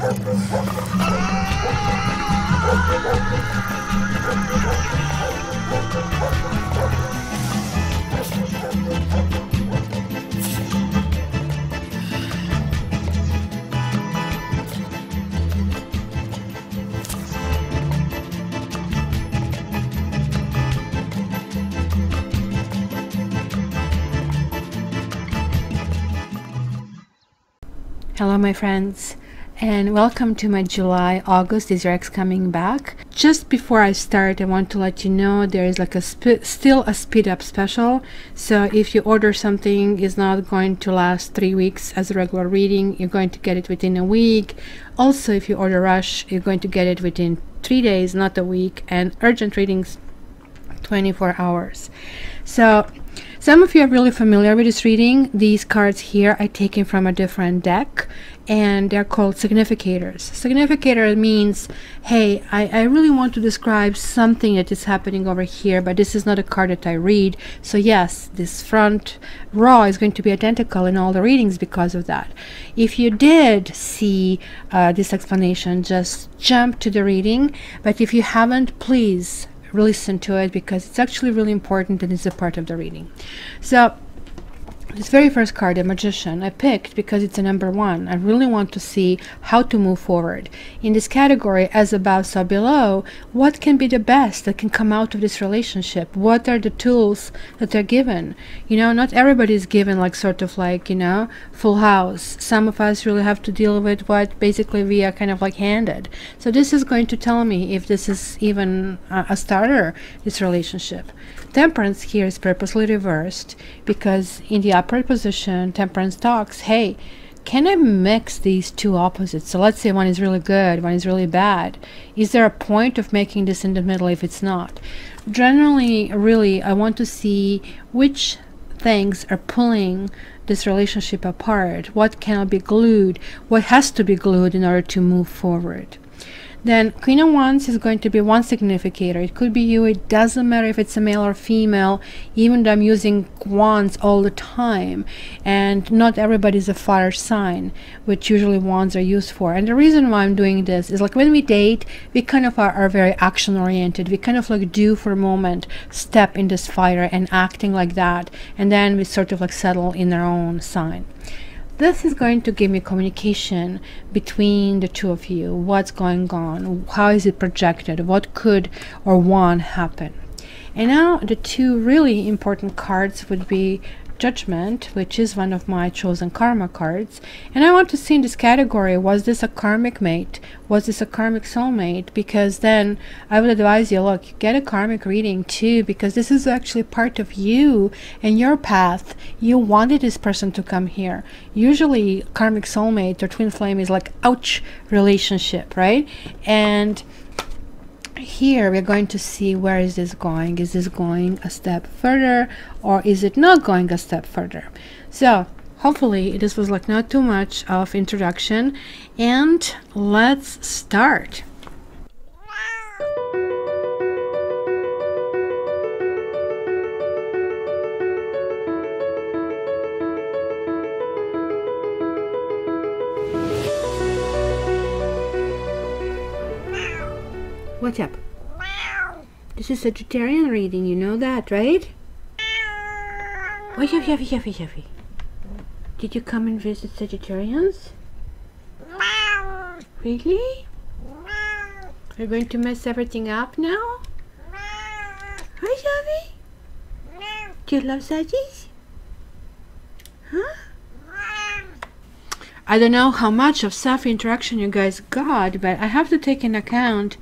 Hello my friends, and welcome to my July-August Israel's coming back. Just before I start, I want to let you know there is like still a speed up special. So if you order something, it's not going to last 3 weeks as a regular reading. You're going to get it within a week. Also, if you order rush, you're going to get it within 3 days, not a week, and urgent readings 24 hours. So some of you are really familiar with this reading. These cards here are taken from a different deck, and they're called significators. Significator means, hey, I really want to describe something that is happening over here, but this is not a card that I read. So yes, this front row is going to be identical in all the readings because of that. If you did see this explanation, just jump to the reading. But if you haven't, please listen to it because it's actually really important and it's a part of the reading. So this very first card, the Magician, I picked because it's a number 1. I really want to see how to move forward. In this category, as above, so below, what can be the best that can come out of this relationship? What are the tools that they're given? You know, not everybody is given like sort of like, you know, full house. Some of us really have to deal with what basically we are kind of like handed. So this is going to tell me if this is even a starter, this relationship. Temperance here is purposely reversed because in the upright position, Temperance talks, hey, can I mix these two opposites? So let's say one is really good, one is really bad. Is there a point of making this in the middle if it's not? Generally, really, I want to see which things are pulling this relationship apart. What cannot be glued? What has to be glued in order to move forward? Then Queen of Wands is going to be one significator. It could be you. It doesn't matter if it's a male or female, even though I'm using wands all the time. And not everybody is a fire sign, which usually wands are used for. And the reason why I'm doing this is like when we date, we kind of are very action oriented. We kind of like do for a moment, step in this fire and acting like that. And then we sort of like settle in our own sign. This is going to give me communication between the two of you. What's going on? How is it projected? What could or won't happen? And now the two really important cards would be Judgment, which is one of my chosen karma cards. And I want to see in this category, was this a karmic mate? Was this a karmic soulmate? Because then I would advise you, look, get a karmic reading too, because this is actually part of you and your path. You wanted this person to come here. Usually karmic soulmate or twin flame is like, ouch, relationship, right? And here we're going to see where is this going. Is this going a step further or is it not going a step further? So hopefully this was like not too much of introduction, and let's start. What's up? This is Sagittarian reading, you know that, right? Oh, Yaffy. Did you come and visit Sagittarians? Really? We're going to mess everything up now? Hi, Yaffy. Do you love Saggies? Huh? I don't know how much of self-interaction you guys got, but I have to take into account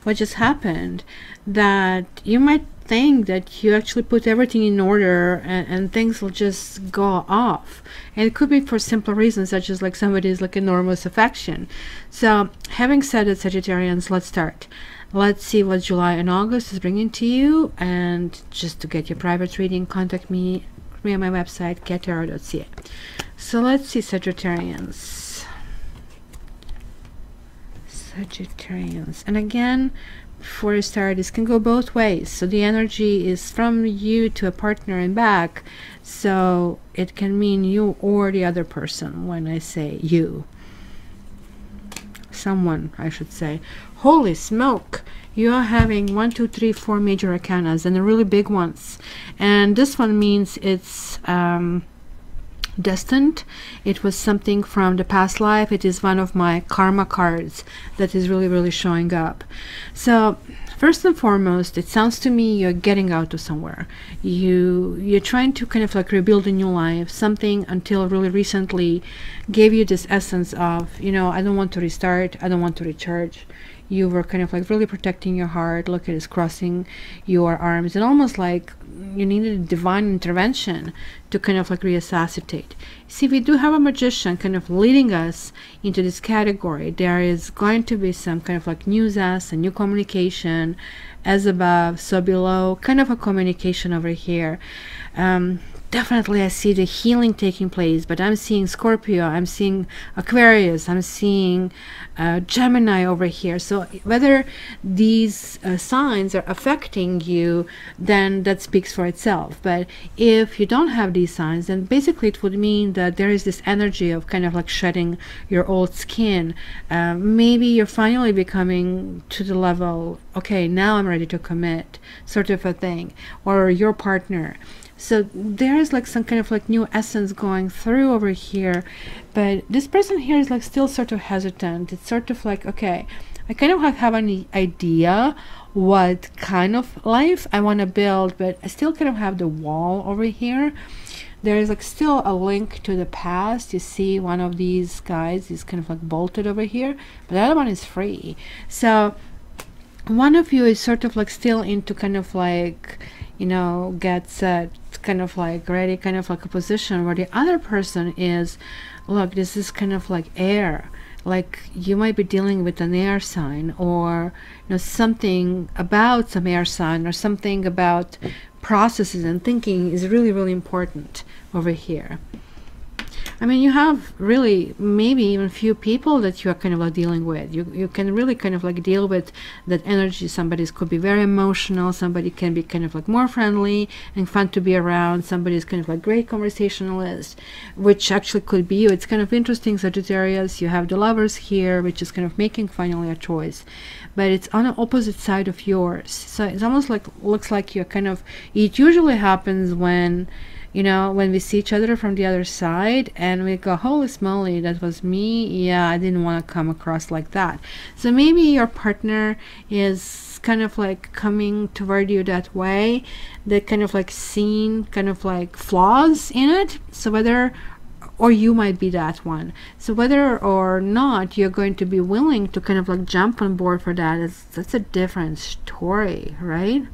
what just happened, that you might think that you actually put everything in order and things will just go off, and it could be for simple reasons such as like somebody's like enormous affection. So having said that, Sagittarians, let's start. Let's see what July and August is bringing to you, and just to get your private reading, contact me on my website gettarot.ca. So let's see, Sagittarians. And again, before I start, this can go both ways. So the energy is from you to a partner and back, so it can mean you or the other person when I say you. someone, I should say. Holy smoke, you are having 1, 2, 3, 4 major arcanas, and the really big ones. And this one means it's destined. It was something from the past life. It is one of my karma cards that is really showing up. So first and foremost, it sounds to me you're getting out of somewhere. You're trying to kind of like rebuild a new life. Something until really recently gave you this essence of, you know, I don't want to restart, I don't want to recharge. You were kind of like really protecting your heart. Look at this, crossing your arms, and almost like you needed divine intervention to kind of like resuscitate. See, we do have a magician kind of leading us into this category. There is going to be some kind of like news as a new communication, as above so below, kind of a communication over here. Definitely I see the healing taking place, but I'm seeing Scorpio, I'm seeing Aquarius, I'm seeing Gemini over here. So whether these signs are affecting you, then that speaks for itself. But if you don't have these signs, then basically it would mean that there is this energy of kind of like shedding your old skin. Maybe you're finally becoming to the level, okay, now I'm ready to commit, sort of a thing, or your partner. So there is like some kind of like new essence going through over here, but this person here is like still sort of hesitant. It's sort of like, okay, I kind of have an idea what kind of life I want to build, but I still kind of have the wall over here. There is like still a link to the past. You see one of these guys is kind of like bolted over here, but the other one is free. So one of you is sort of like still into kind of like, you know, get set, kind of like ready, kind of like a position, where the other person is, look, this is kind of like air. Like you might be dealing with an air sign, or you know, something about some air sign, or something about processes and thinking is really important over here. I mean, you have really maybe even few people that you are kind of like dealing with. You can really kind of like deal with that energy. Somebody could be very emotional, somebody can be kind of like more friendly and fun to be around, somebody is kind of like great conversationalist, which actually could be you. It's kind of interesting, Sagittarius. You have the Lovers here, which is kind of making finally a choice, but it's on the opposite side of yours. So it's almost like, looks like you're kind of, it usually happens when, you know, when we see each other from the other side and we go, holy smoly, that was me. Yeah, I didn't want to come across like that. So maybe your partner is kind of like coming toward you that way. They kind of like seeing kind of like flaws in it. So whether, or you might be that one. So whether or not you're going to be willing to kind of like jump on board for that, that's a different story, right?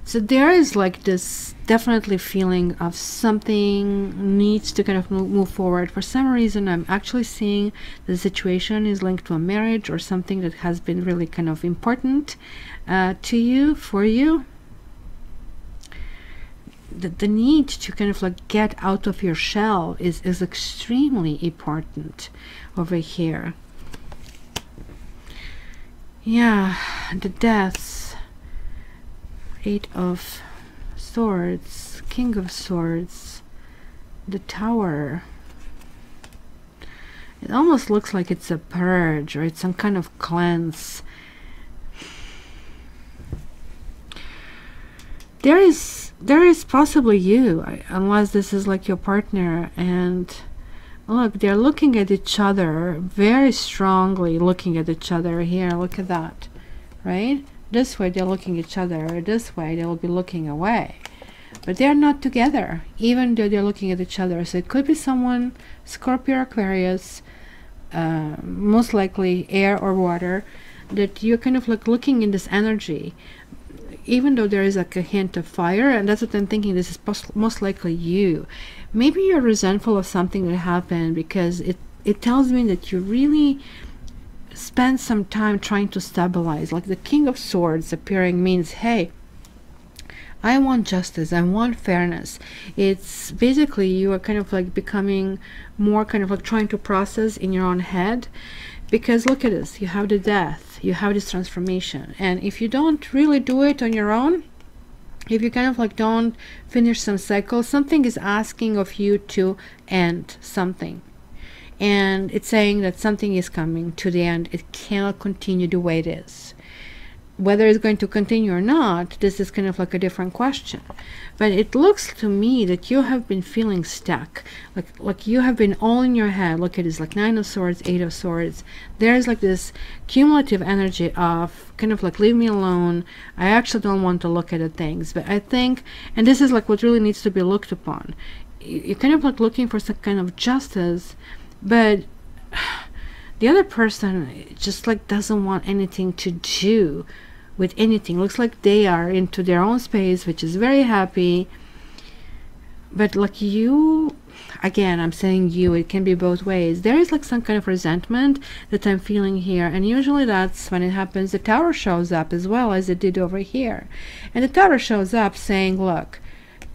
So there is like this definitely feeling of something needs to kind of move forward. For some reason, I'm actually seeing the situation is linked to a marriage or something that has been really kind of important to you, for you. The need to kind of like get out of your shell is extremely important over here. Yeah, the deaths. 8 of Swords, King of Swords, the Tower. It almost looks like it's a purge, or it's some kind of cleanse. There is possibly you, unless this is like your partner, and look, they're looking at each other very strongly, looking at each other here. Look at that, right? This way they're looking at each other, this way they will be looking away, but they're not together even though they're looking at each other. So it could be someone, Scorpio or Aquarius, most likely air or water, that you're kind of like looking in this energy, even though there is like a hint of fire. And that's what I'm thinking, this is most likely you. Maybe you're resentful of something that happened, because it tells me that you really spend some time trying to stabilize. Like the King of Swords appearing means, hey, I want justice, I want fairness. It's basically you are kind of like becoming more kind of like trying to process in your own head, because look at this, you have the death, you have this transformation, and if you don't really do it on your own, if you kind of like don't finish some cycle, something is asking of you to end something. and it's saying that something is coming to the end. It cannot continue the way it is. Whether it's going to continue or not, this is kind of like a different question. But it looks to me that you have been feeling stuck, like you have been all in your head. Look at this, like 9 of Swords, 8 of Swords. There's like this cumulative energy of kind of like, leave me alone. I actually don't want to look at the things. But I think, and this is like what really needs to be looked upon. You're kind of like looking for some kind of justice, but the other person just like doesn't want anything to do with anything. Looks like they are into their own space, which is very happy. But like you, again, I'm saying you, it can be both ways. There is like some kind of resentment that I'm feeling here, and usually that's when it happens. The Tower shows up as well, as it did over here. And the Tower shows up saying, look,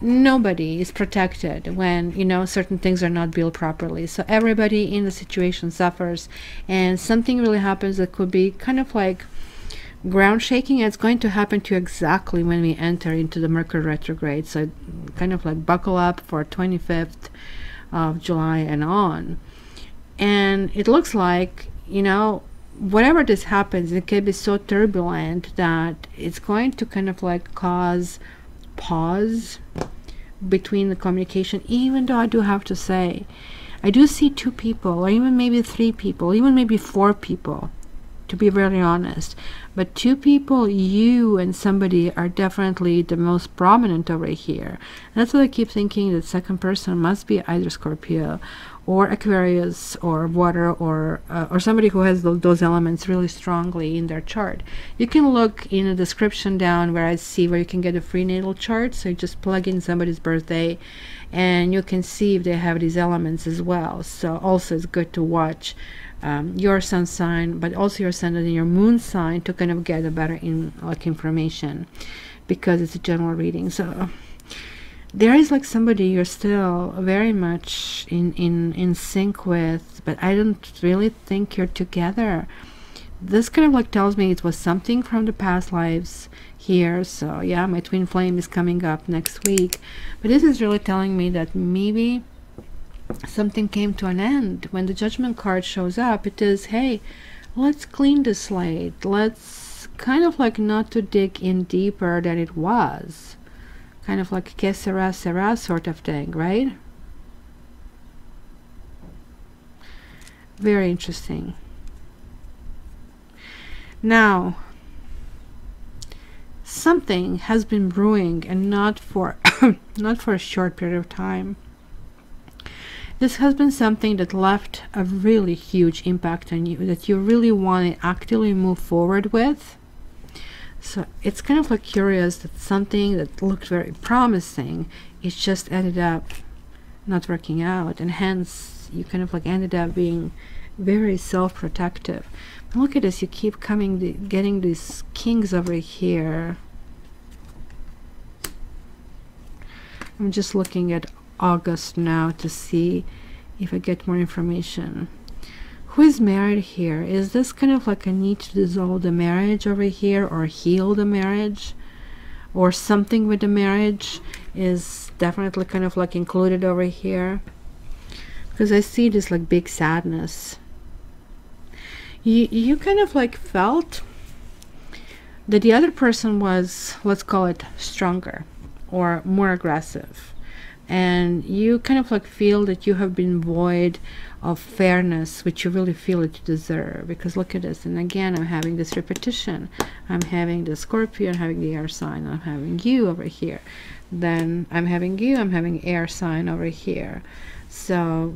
nobody is protected when, you know, certain things are not built properly. So everybody in the situation suffers, and something really happens that could be kind of like ground shaking. It's going to happen to you exactly when we enter into the Mercury retrograde. So kind of like buckle up for 25th of July and on. And it looks like, you know, whatever this happens, it can be so turbulent that it's going to kind of like cause pause between the communication. Even though I do have to say, I do see 2 people, or even maybe 3 people, even maybe 4 people, to be very honest. But 2 people, you and somebody, are definitely the most prominent over here. And that's what I keep thinking, that second person must be either Scorpio or Aquarius or water, or somebody who has those elements really strongly in their chart. You can look in the description down where I see where you can get a free natal chart. So you just plug in somebody's birthday and you can see if they have these elements as well. So also it's good to watch your sun sign, but also your sun and your moon sign, to kind of get a better information, because it's a general reading. So there is like somebody you're still very much in sync with, but I don't really think you're together. This kind of like tells me it was something from the past lives here. So yeah, my twin flame is coming up next week, but this is really telling me that maybe something came to an end. When the Judgment card shows up, it is, hey, let's clean the slate. Let's kind of like not to dig in deeper than it was. Kind of like que sera sera sort of thing, right? Very interesting. Now, something has been brewing, and not for not for a short period of time. This has been something that left a really huge impact on you, that you really want to actively move forward with. So it's kind of like curious that something that looked very promising, it just ended up not working out, and hence you kind of like ended up being very self-protective. Look at this, you keep getting these kings over here. I'm just looking at August now to see if I get more information. Who is married here? Is this kind of like a need to dissolve the marriage over here, or heal the marriage, or something with the marriage is definitely kind of like included over here? Because I see this like big sadness. You kind of like felt that the other person was, let's call it, stronger or more aggressive, and you kind of like feel that you have been void of fairness, which you really feel that you deserve. Because look at this, and again I'm having this repetition. I'm having the Scorpio, I'm having the air sign, I'm having you over here, then I'm having you, I'm having air sign over here. So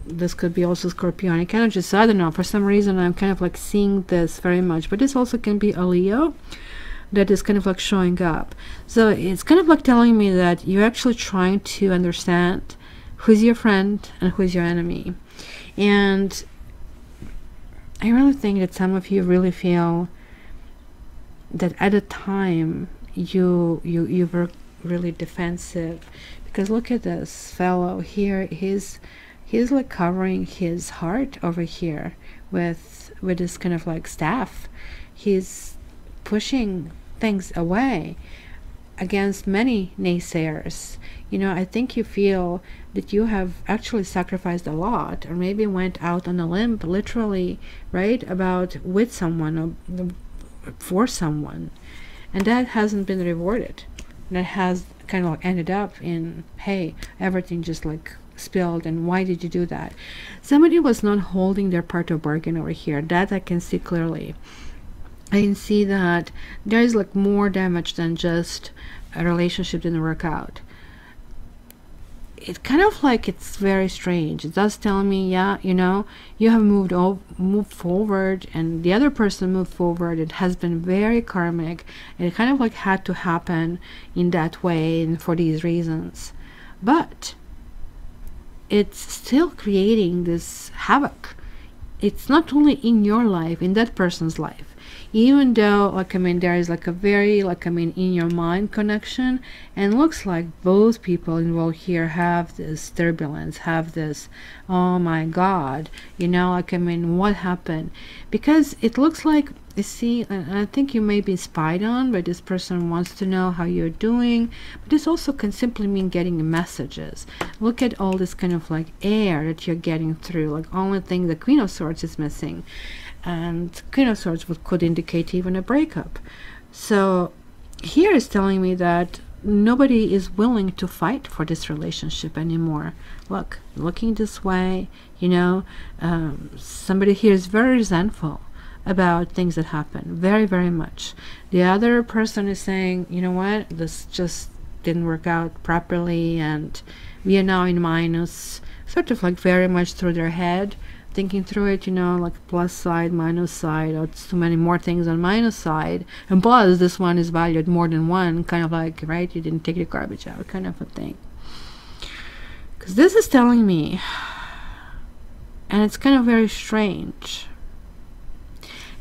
this could be also Scorpionic energy. So I don't know, for some reason I'm kind of like seeing this very much, but this also can be a Leo that is kind of like showing up. So it's kind of like telling me that you're actually trying to understand who's your friend and who's your enemy. And I really think that some of you really feel that at a time you were really defensive, because look at this fellow here. He's like covering his heart over here with this kind of like staff. He's pushing things away. against many naysayers. You know, I think you feel that you have actually sacrificed a lot, or maybe went out on a limb, literally, right, about with someone or for someone, and that hasn't been rewarded. That has kind of like ended up in, hey, everything just like spilled, and why did you do that? Somebody was not holding their part of bargain over here. That I can see clearly. I can see that there is like more damage than just a relationship didn't work out. It's kind of like, it's very strange. It does tell me, yeah, you know, you have moved forward, and the other person moved forward. It has been very karmic, and it kind of like had to happen in that way and for these reasons. But it's still creating this havoc. It's not only in your life, in that person's life. Even though, like, I mean, there is like a very, like, I mean, in your mind connection, and looks like both people involved here have this turbulence, have this, oh my god, you know, like, I mean, what happened? Because it looks like, you see, and I think you may be spied on, but this person wants to know how you're doing. But this also can simply mean getting messages. Look at all this kind of like air that you're getting through. Like, only thing the Queen of Swords is missing, and Queen of Swords could indicate even a breakup. So here is telling me that nobody is willing to fight for this relationship anymore. Look, looking this way, you know, somebody here is very resentful about things that happen, very, very much. The other person is saying, you know what, this just didn't work out properly, and we are now in minus, sort of like very much through their head, thinking through it, you know, like plus side, minus side, or it's too many more things on minus side, and plus this one is valued more than one, kind of like, right, you didn't take the garbage out, kind of a thing. Because this is telling me, and it's kind of very strange,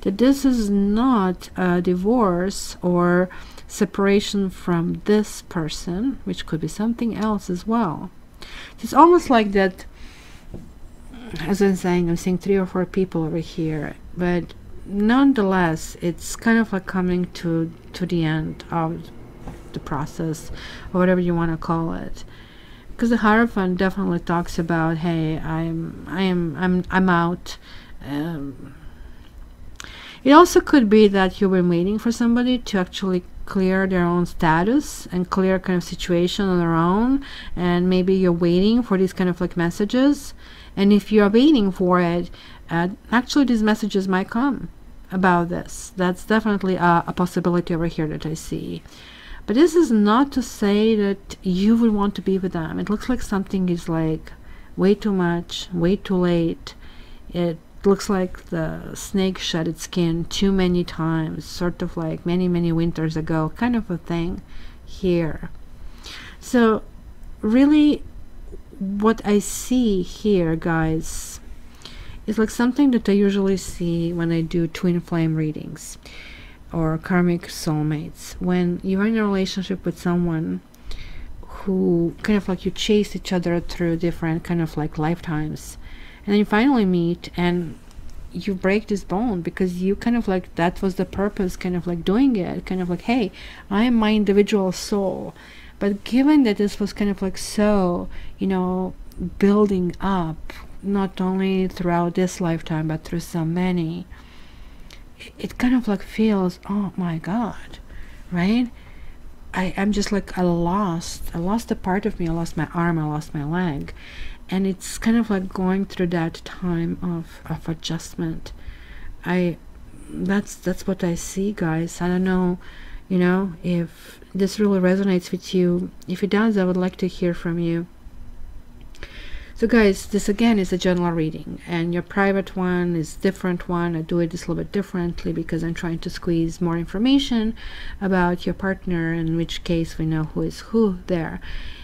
that this is not a divorce or separation from this person, which could be something else as well. It's almost like that, as I'm saying, I'm seeing 3 or 4 people over here, but nonetheless, it's kind of like coming to the end of the process, or whatever you want to call it. Because the Hierophant definitely talks about, hey, I'm out. It also could be that you've been waiting for somebody to actually clear their own status and clear kind of situation on their own, and maybe you're waiting for these kind of like messages. And if you're waiting for it, actually these messages might come about this. That's definitely a possibility over here that I see. But this is not to say that you would want to be with them. It looks like something is like way too much, way too late. It looks like the snake shed its skin too many times, sort of like many winters ago, kind of a thing here. So really what I see here, guys, is like something that I usually see when I do twin flame readings or karmic soulmates. When you're in a relationship with someone who kind of like you chase each other through different kind of like lifetimes, and then you finally meet and you break this bond because you kind of like, that was the purpose, kind of like doing it, kind of like, hey, I am my individual soul. But given that this was kind of like so, you know, building up, not only throughout this lifetime, but through so many, it kind of like feels, oh my God, right? I'm just like, I lost a part of me. I lost my arm, I lost my leg. And it's kind of like going through that time of adjustment. That's what I see, guys. I don't know, you know, if this really resonates with you. If it does, I would like to hear from you. So guys, this again is a general reading, and your private one is different one. I do it just a little bit differently because I'm trying to squeeze more information about your partner, in which case we know who is who there.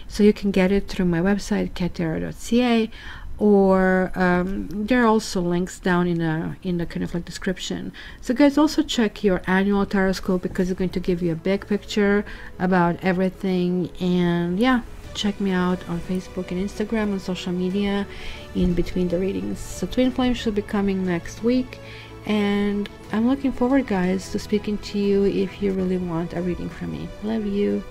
So you can get it through my website, cattarot.ca, or there are also links down in the kind of like description. So guys, also check your annual Taroscope because it's going to give you a big picture about everything. And yeah, check me out on Facebook and Instagram and social media in between the readings. So twin flame should be coming next week, and I'm looking forward, guys, to speaking to you if you really want a reading from me. Love you.